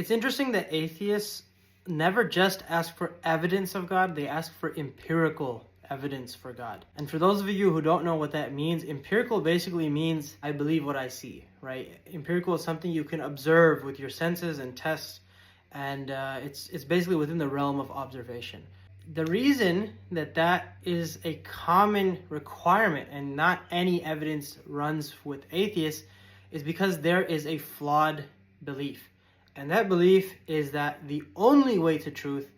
It's interesting that atheists never just ask for evidence of God, they ask for empirical evidence for God. And for those of you who don't know what that means, empirical basically means I believe what I see, right? Empirical is something you can observe with your senses and test, and it's basically within the realm of observation. The reason that that is a common requirement and not any evidence runs with atheists is because there is a flawed belief. And that belief is that the only way to truth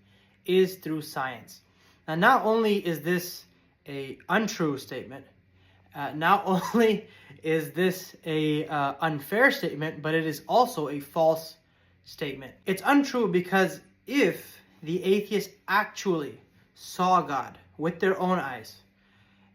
is through science. Now, not only is this a untrue statement, not only is this a unfair statement, but it is also a false statement. It's untrue because if the atheist actually saw God with their own eyes,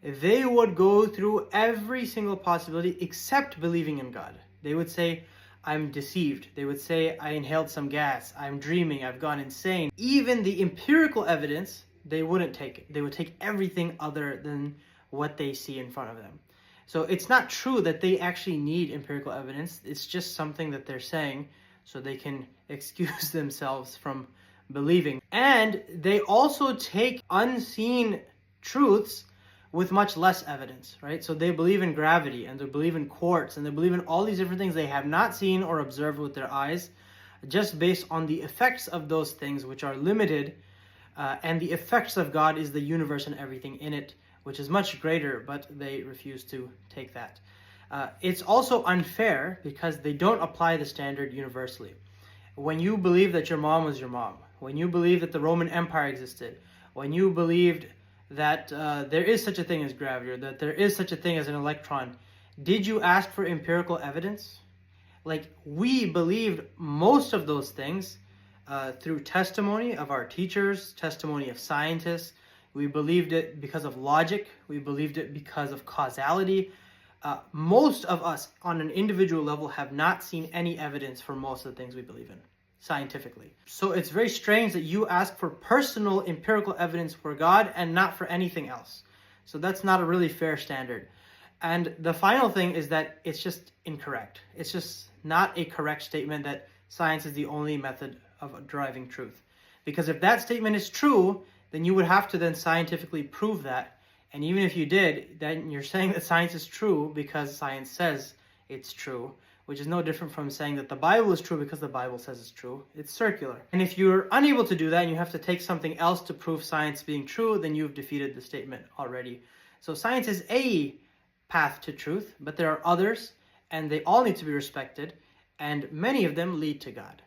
they would go through every single possibility except believing in God. They would say, I'm deceived. They would say, I inhaled some gas. I'm dreaming. I've gone insane. Even the empirical evidence, they wouldn't take it. They would take everything other than what they see in front of them. So it's not true that they actually need empirical evidence. It's just something that they're saying so they can excuse themselves from believing. And they also take unseen truths with much less evidence, right? So they believe in gravity, and they believe in quartz, and they believe in all these different things they have not seen or observed with their eyes, just based on the effects of those things, which are limited, and the effects of God is the universe and everything in it, which is much greater, but they refuse to take that. It's also unfair because they don't apply the standard universally. When you believe that your mom was your mom, when you believe that the Roman Empire existed, when you believed that there is such a thing as gravity, or that there is such a thing as an electron, did you ask for empirical evidence? Like, we believed most of those things through testimony of our teachers, testimony of scientists. We believed it because of logic. We believed it because of causality. Most of us on an individual level have not seen any evidence for most of the things we believe in scientifically. So it's very strange that you ask for personal empirical evidence for God and not for anything else. So that's not a really fair standard. And the final thing is that it's just incorrect. It's just not a correct statement that science is the only method of deriving truth. Because if that statement is true, then you would have to then scientifically prove that. And even if you did, then you're saying that science is true because science says it's true, which is no different from saying that the Bible is true because the Bible says it's true. It's circular. And if you're unable to do that and you have to take something else to prove science being true, then you've defeated the statement already. So science is a path to truth, but there are others, and they all need to be respected, and many of them lead to God.